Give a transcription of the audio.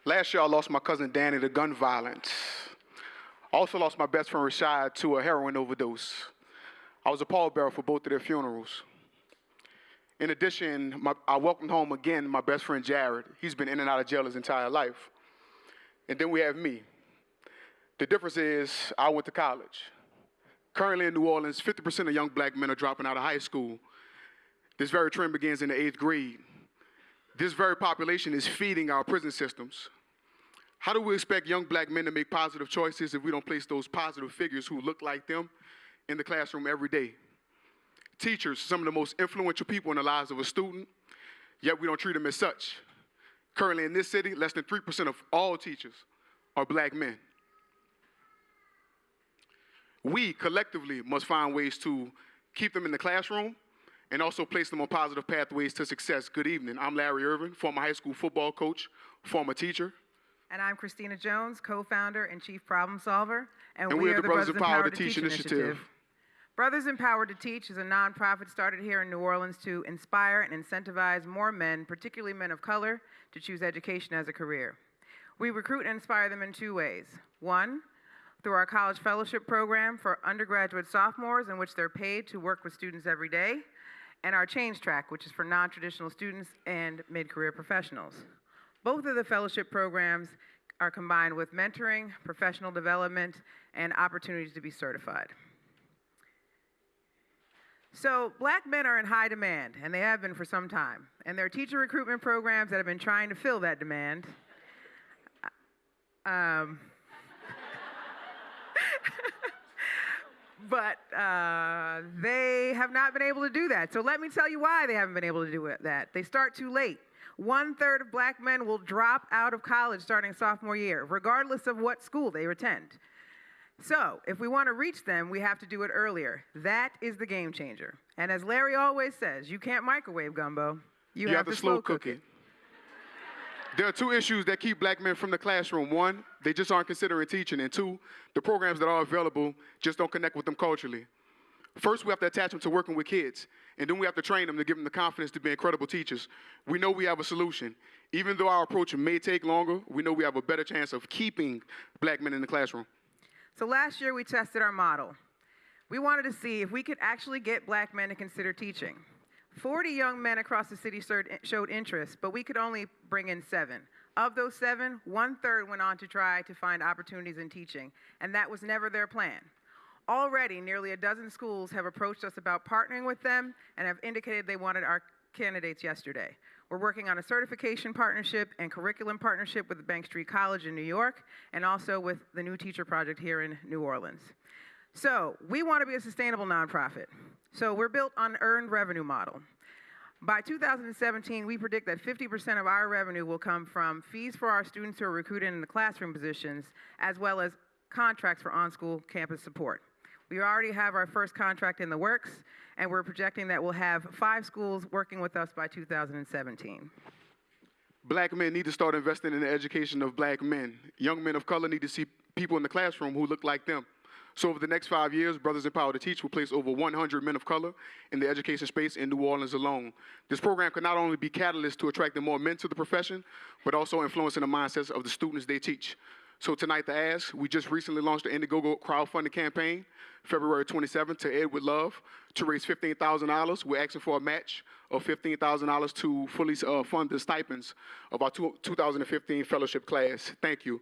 Last year, I lost my cousin Danny to gun violence. I also lost my best friend Rashad to a heroin overdose. I was a pallbearer for both of their funerals. In addition, I welcomed home again my best friend Jared. He's been in and out of jail his entire life. And then we have me. The difference is I went to college. Currently in New Orleans, 50% of young black men are dropping out of high school. This very trend begins in the 8th grade. This very population is feeding our prison systems. How do we expect young black men to make positive choices if we don't place those positive figures who look like them in the classroom every day? Teachers, some of the most influential people in the lives of a student, yet we don't treat them as such. Currently in this city, less than 3% of all teachers are black men. We collectively must find ways to keep them in the classroom and also place them on positive pathways to success. Good evening. I'm Larry Irvin, former high school football coach, former teacher. And I'm Christina Jones, co-founder and chief problem solver. And we are the Brothers Empowered to Teach initiative. Brothers Empowered to Teach is a nonprofit started here in New Orleans to inspire and incentivize more men, particularly men of color, to choose education as a career. We recruit and inspire them in 2 ways. 1, through our college fellowship program for undergraduate sophomores, in which they're paid to work with students every day, and our Change Track, which is for non-traditional students and mid-career professionals. Both of the fellowship programs are combined with mentoring, professional development, and opportunities to be certified. So black men are in high demand, and they have been for some time. And there are teacher recruitment programs that have been trying to fill that demand. But they have not been able to do that. So let me tell you why they haven't been able to do that. They start too late. 1/3 of black men will drop out of college starting sophomore year, regardless of what school they attend. So if we want to reach them, we have to do it earlier. That is the game changer. And as Larry always says, you can't microwave gumbo. You have to slow cook it. There are 2 issues that keep black men from the classroom. 1, they just aren't considering teaching. And 2, the programs that are available just don't connect with them culturally. First, we have to attach them to working with kids. And then we have to train them to give them the confidence to be incredible teachers. We know we have a solution. Even though our approach may take longer, we know we have a better chance of keeping black men in the classroom. So last year, we tested our model. We wanted to see if we could actually get black men to consider teaching. 40 young men across the city showed interest, but we could only bring in 7. Of those 7, 1/3 went on to try to find opportunities in teaching, and that was never their plan. Already, nearly a dozen schools have approached us about partnering with them and have indicated they wanted our candidates yesterday. We're working on a certification partnership and curriculum partnership with the Bank Street College in New York, and also with the New Teacher Project here in New Orleans. So we want to be a sustainable nonprofit. So we're built on an earned revenue model. By 2017, we predict that 50% of our revenue will come from fees for our students who are recruited in the classroom positions, as well as contracts for on-school campus support. We already have our first contract in the works, and we're projecting that we'll have 5 schools working with us by 2017. Black men need to start investing in the education of black men. Young men of color need to see people in the classroom who look like them. So over the next 5 years, Brothers Empowered to Teach will place over 100 men of color in the education space in New Orleans alone. This program can not only be catalyst to attracting more men to the profession, but also influencing the mindsets of the students they teach. So tonight, the ask, we just recently launched the Indiegogo crowdfunding campaign, February 27th, to Ed with Love, to raise $15,000. We're asking for a match of $15,000 to fully fund the stipends of our 2015 fellowship class. Thank you.